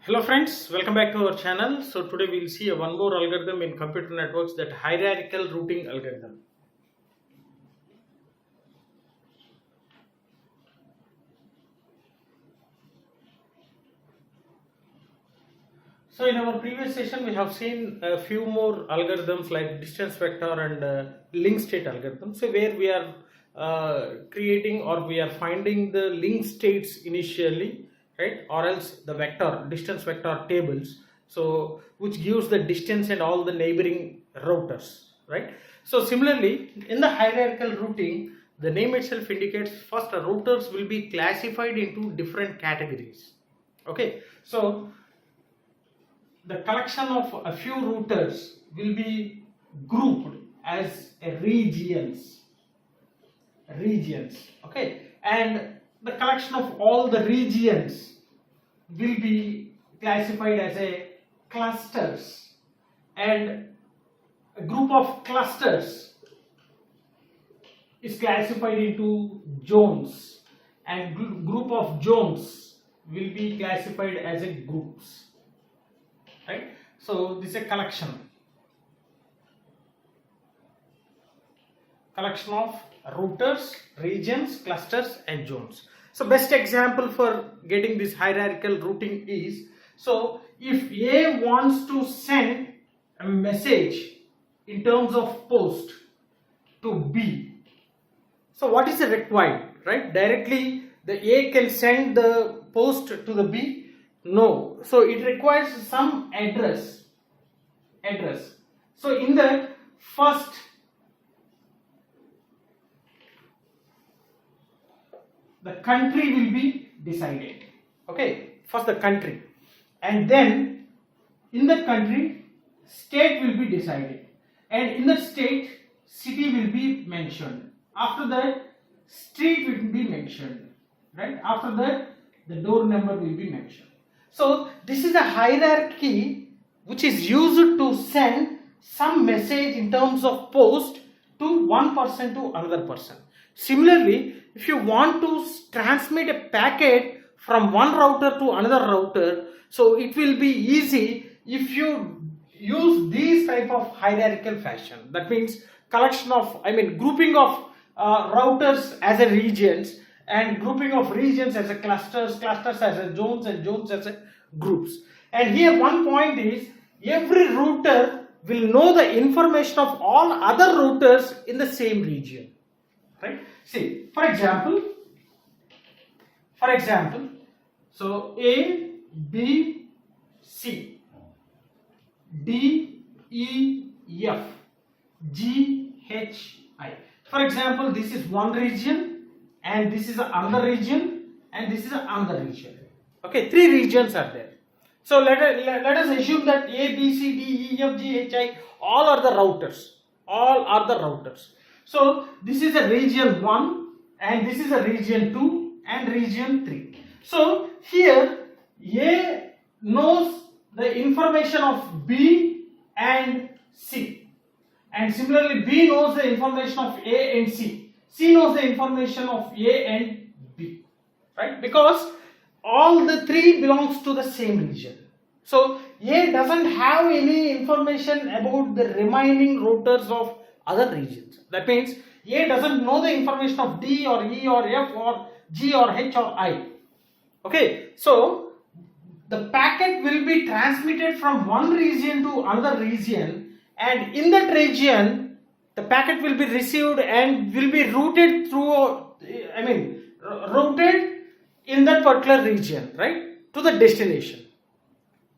Hello friends, welcome back to our channel. So today we will see one more algorithm in computer networks, that hierarchical routing algorithm. So in our previous session we have seen a few more algorithms like distance vector and link state algorithm. So where we are creating or we are finding the link states initially, right, or else the vector distance vector tables, so which gives the distance and all the neighboring routers, right? So similarly in the hierarchical routing, the name itself indicates first routers will be classified into different categories. Okay, so the collection of a few routers will be grouped as regions, okay, and the collection of all the regions will be classified as a clusters, and a group of clusters is classified into zones, and group of zones will be classified as a groups, right? So this is a collection of routers, regions, clusters and zones. So best example for getting this hierarchical routing is, so if A wants to send a message in terms of post to B, so what is required, right? Directly the A can send the post to the B? No. So it requires some address. So in that, first the country will be decided. Okay, first the country, and then in the country state will be decided, and in the state city will be mentioned. After that street will be mentioned, right? After that the door number will be mentioned. So this is a hierarchy which is used to send some message in terms of post to one person to another person. Similarly, if you want to transmit a packet from one router to another router, so it will be easy if you use these type of hierarchical fashion. That means grouping of routers as a regions, and grouping of regions as a clusters as a zones, and zones as a groups. And here one point is, every router will know the information of all other routers in the same region, right? See, for example, so A, B, C, D, E, F, G, H, I. For example, this is one region, and this is another region, and this is another region. Okay, three regions are there. So let us assume that A, B, C, D, E, F, G, H, I all are the routers. So this is a region 1, and this is a region 2 and region 3. So here A knows the information of B and C, and similarly B knows the information of A and C. C knows the information of A and B, right? Because all the three belongs to the same region. So A doesn't have any information about the remaining routers of other regions. That means A doesn't know the information of D or E or F or G or H or I. Okay, so the packet will be transmitted from one region to another region, and in that region the packet will be received and will be routed routed in that particular region, right, to the destination.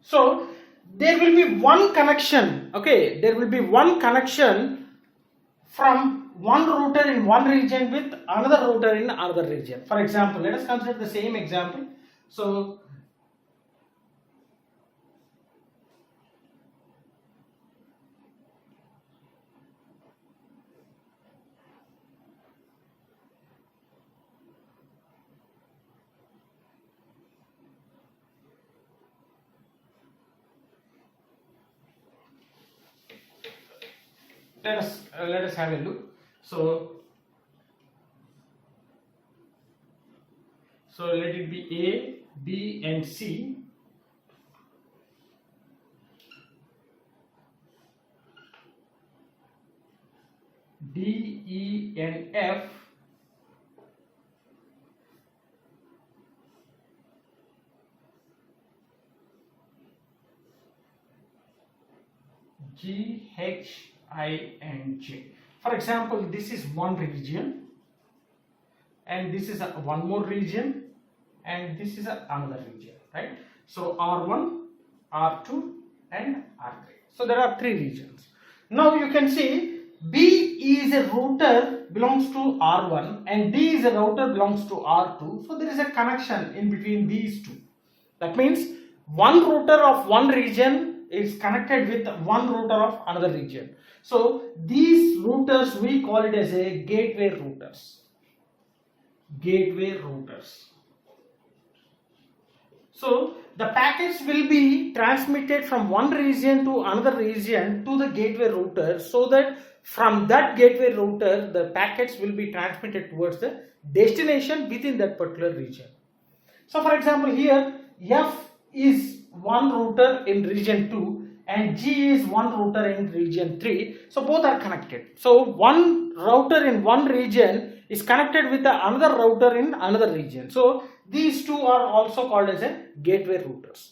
So there will be one connection, okay, there will be one connection from one router in one region with another router in another region. For example, let us consider the same example. So let us have a look. So let it be A, B and C, DENF GHINJ. For example, this is one region, and this is one more region, and this is another region, right? So R1, R2 and R3. So there are three regions. Now you can see B is a router belongs to R1 and D is a router belongs to R2. So there is a connection in between these two. That means one router of one region is connected with one router of another region. So these routers we call it as a gateway routers. Gateway routers. So the packets will be transmitted from one region to another region to the gateway router, so that from that gateway router the packets will be transmitted towards the destination within that particular region. So for example, here F is one router in region 2 and G is one router in region 3. So both are connected. So one router in one region is connected with another router in another region. So these two are also called as a gateway routers.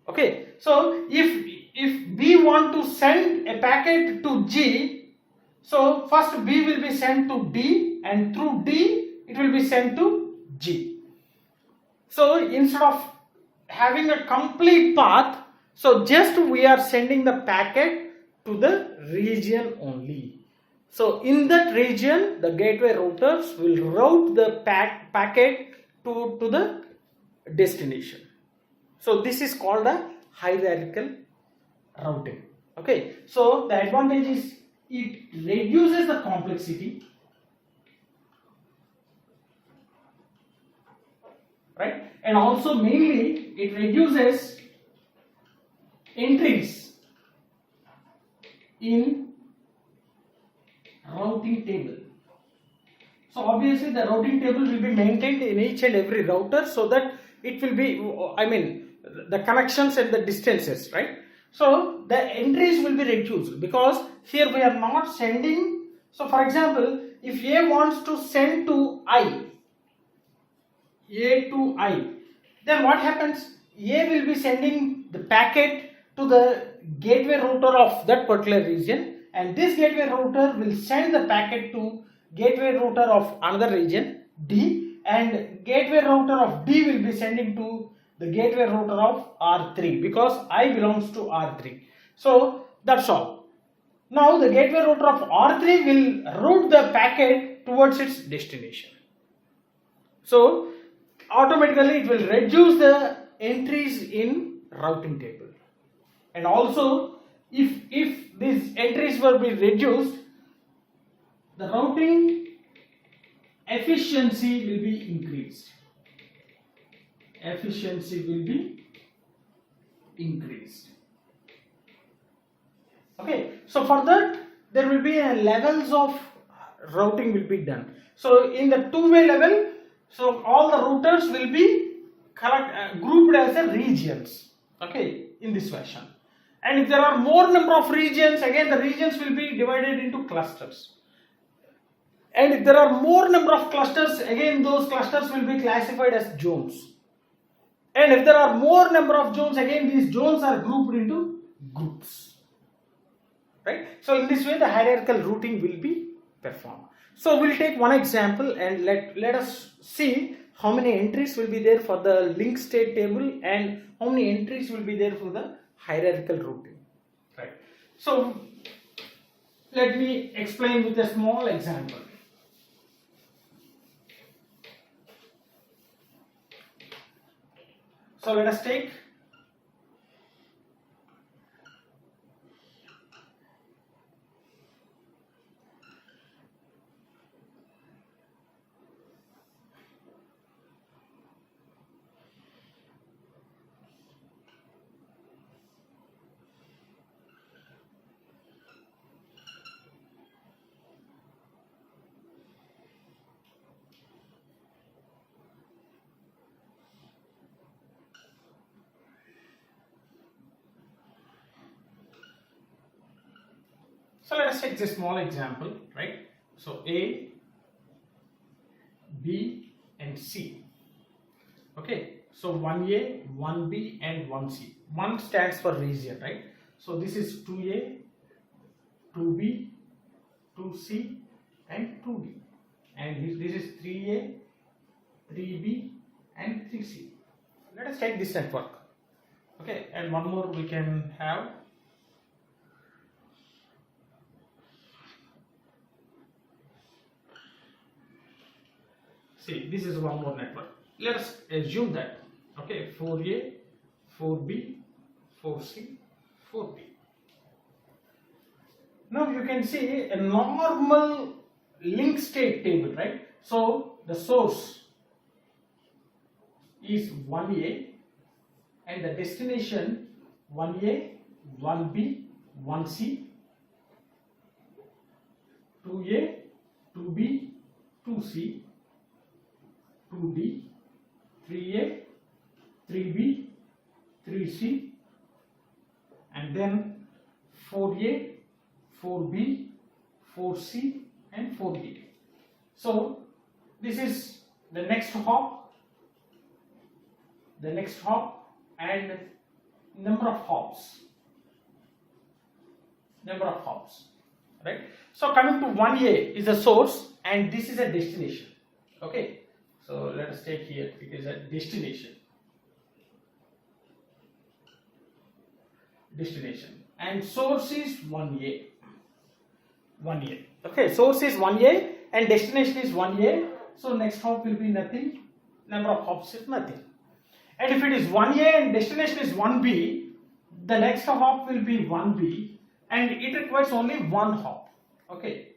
Okay, so if B want to send a packet to G, so first B will be sent to D and through D it will be sent to G. So instead of having a complete path, so just we are sending the packet to the region only. So in that region the gateway routers will route the packet to the destination. So this is called a hierarchical routing. Okay, so the advantage is it reduces the complexity, right? And also mainly it reduces entries in routing table. So obviously the routing table will be maintained in each and every router, so that it will be, the connections and the distances, right? So the entries will be reduced because here we are not sending. So for example, if A wants to send to A to I, then what happens? A will be sending the packet to the gateway router of that particular region, and this gateway router will send the packet to gateway router of another region D, and gateway router of D will be sending to the gateway router of R3 because I belongs to R3. So that's all. Now the gateway router of R3 will route the packet towards its destination. So automatically it will reduce the entries in routing table. And also if these entries will be reduced, the routing efficiency will be increased. Efficiency will be increased. Okay, so for that there will be levels of routing will be done. So in the two-way level, so all the routers will be grouped as the regions, okay, in this fashion. And if there are more number of regions, again the regions will be divided into clusters. And if there are more number of clusters, again those clusters will be classified as zones. And if there are more number of zones, again these zones are grouped into groups, right? So in this way the hierarchical routing will be performed. So we'll take one example and let us see how many entries will be there for the link state table and how many entries will be there for the hierarchical routing, right? So let me explain with a small example. So let us take So let us take this small example, right? So A, B and C. Okay, so 1A, 1B and 1C. 1 stands for region, right? So this is 2A, 2B, 2C and 2D. And this is 3A, 3B and 3C. Let us take this network. Okay, and one more we can have. See, this is one more network. Let us assume that, okay, 4A, 4B, 4C, 4D. Now you can see a normal link state table, right? So the source is 1A and the destination 1A, 1B, 1C, 2A, 2B, 2C, 2D, 3A, 3B, 3C, and then 4A, 4B, 4C and 4D. So this is the next hop, and number of hops, right? So coming to 1A is a source and this is a destination. Okay. So let us take here, it is a destination, and source is 1A. Okay, source is 1A and destination is 1A. So next hop will be nothing, number of hops is nothing. And if it is 1A and destination is 1B, the next hop will be 1B and it requires only one hop. Okay,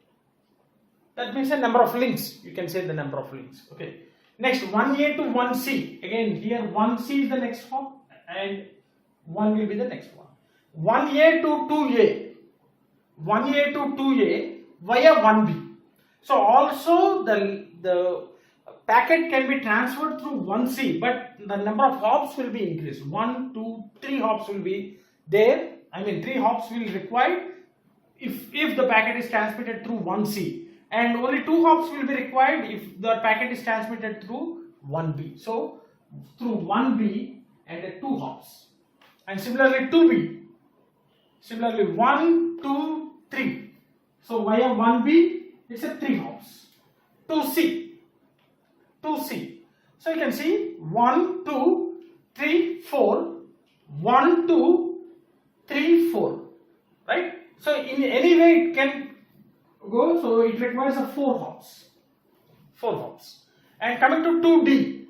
that means a number of links, you can say the number of links. Okay. Next 1A to 1C, again here 1C is the next hop and 1 will be the next one. 1A to 2A, via 1B. So also the packet can be transferred through 1C, but the number of hops will be increased. 1, 2, 3 hops will be there. I mean 3 hops will be required if the packet is transmitted through 1C. And only 2 hops will be required if the packet is transmitted through 1B. So through 1B and 2 hops. And similarly 2B. Similarly 1, 2, 3. So via 1B it's a 3 hops. 2C. So you can see 1, 2, 3, 4. 1, 2, 3, 4. Right? So in any way it can go, so it requires a 4 hops. And coming to 2D,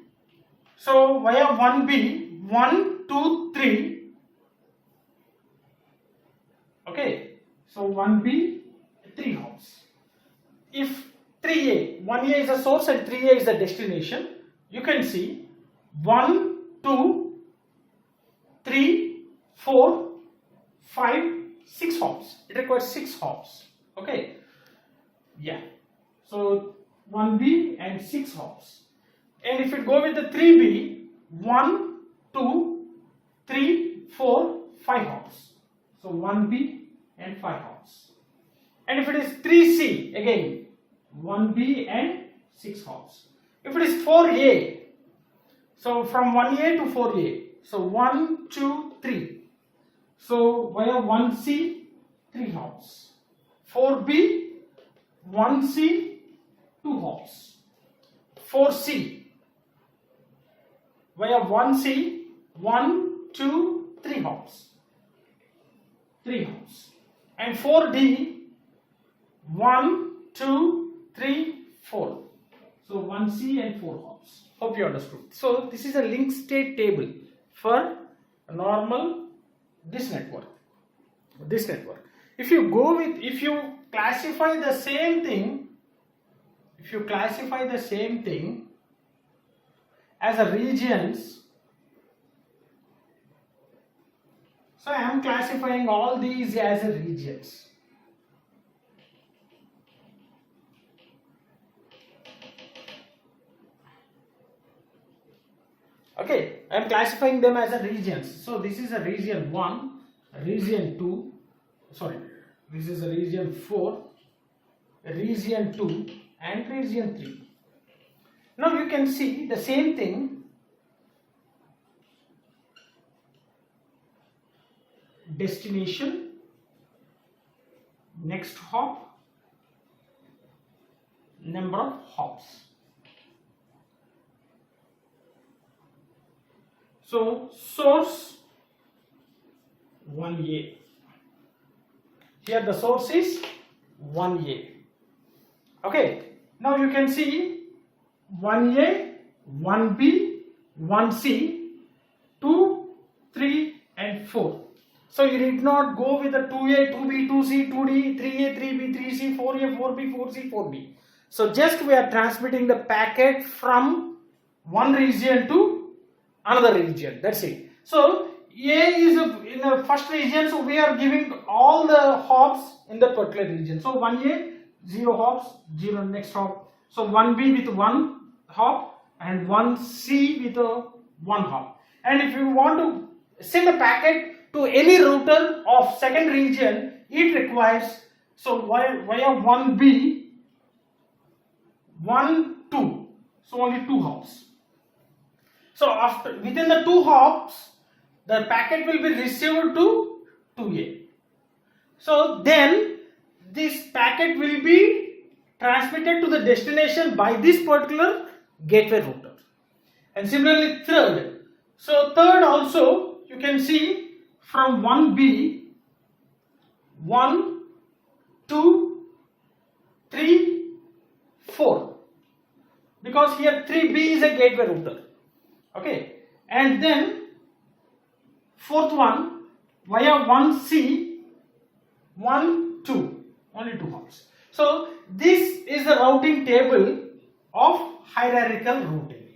so via 1B, 1, 2, 3. Okay, so 1B, 3 hops. If 3A, 1A is the source and 3A is the destination, you can see 1, 2, 3, 4, 5, 6 hops. It requires 6 hops. Okay. Yeah, so 1B and 6 hops. And if it go with the 3B, 1, 2, 3, 4, 5 hops. So 1B and 5 hops. And if it is 3C, again 1B and 6 hops. If it is 4A, so from 1A to 4A, so 1, 2, 3. So via 1C, 3 hops. 4B, 1C, 2 hops. 4C, via 1C, 1, 2, 3 hops. And 4D, 1, 2, 3, 4. So 1C and 4 hops. Hope you understood. So this is a link state table for a normal this network. If you classify the same thing, as a regions, so I am classifying all these as a regions. Okay, I am classifying them as a regions. So this is a region 1, region 2, This is region 4, region 2 and region 3. Now you can see the same thing. Destination, next hop, number of hops. So source 1A. Here the source is 1A. Okay. Now you can see 1A, 1B, 1C, 2, 3 and 4. So you need not go with the 2A, 2B, 2C, 2D, 3A, 3B, 3C, 4A, 4B, 4C, 4B. So just we are transmitting the packet from one region to another region. That's it. So A is in the first region, so we are giving all the hops in the particular region. So 1A, 0 hops, 0 next hop. So 1B with 1 hop and 1C with 1 hop. And if you want to send a packet to any router of second region, it requires, so via 1B, 1, 2, so only 2 hops. So after within the 2 hops, the packet will be received to 2A. So then this packet will be transmitted to the destination by this particular gateway router. And similarly third. So third also you can see from 1B, 1, 2, 3, 4. Because here 3B is a gateway router. Okay. And then fourth one via 1C, 1, 2. Only 2 hops. So this is the routing table of hierarchical routing.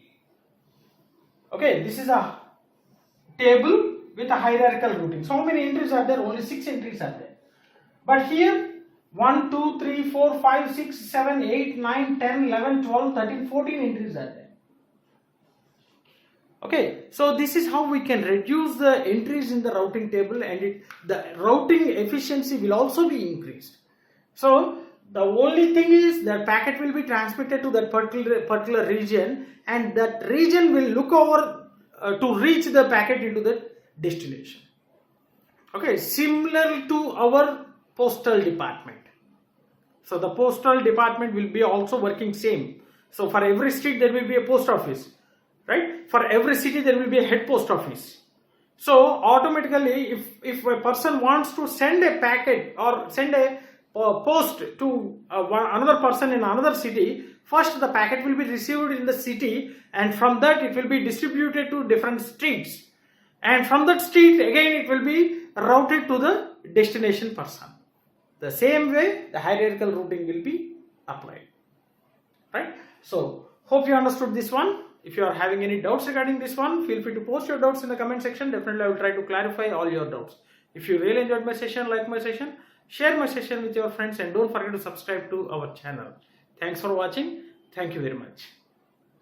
Okay. This is a table with a hierarchical routing. So how many entries are there? Only 6 entries are there. But here 1, 2, 3, 4, 5, 6, 7, 8, 9, 10, 11, 12, 13, 14 entries are there. Okay, so this is how we can reduce the entries in the routing table, and the routing efficiency will also be increased. So the only thing is that packet will be transmitted to that particular region, and that region will look over to reach the packet into the destination. Okay, similar to our postal department. So the postal department will be also working same. So for every street there will be a post office, right? For every city there will be a head post office. So automatically if a person wants to send a packet or send a post to another person in another city, first the packet will be received in the city, and from that it will be distributed to different streets. And from that street again it will be routed to the destination person. The same way the hierarchical routing will be applied. Right? So hope you understood this one. If you are having any doubts regarding this one, feel free to post your doubts in the comment section. Definitely I will try to clarify all your doubts. If you really enjoyed my session, like my session, share my session with your friends, and don't forget to subscribe to our channel. Thanks for watching. Thank you very much.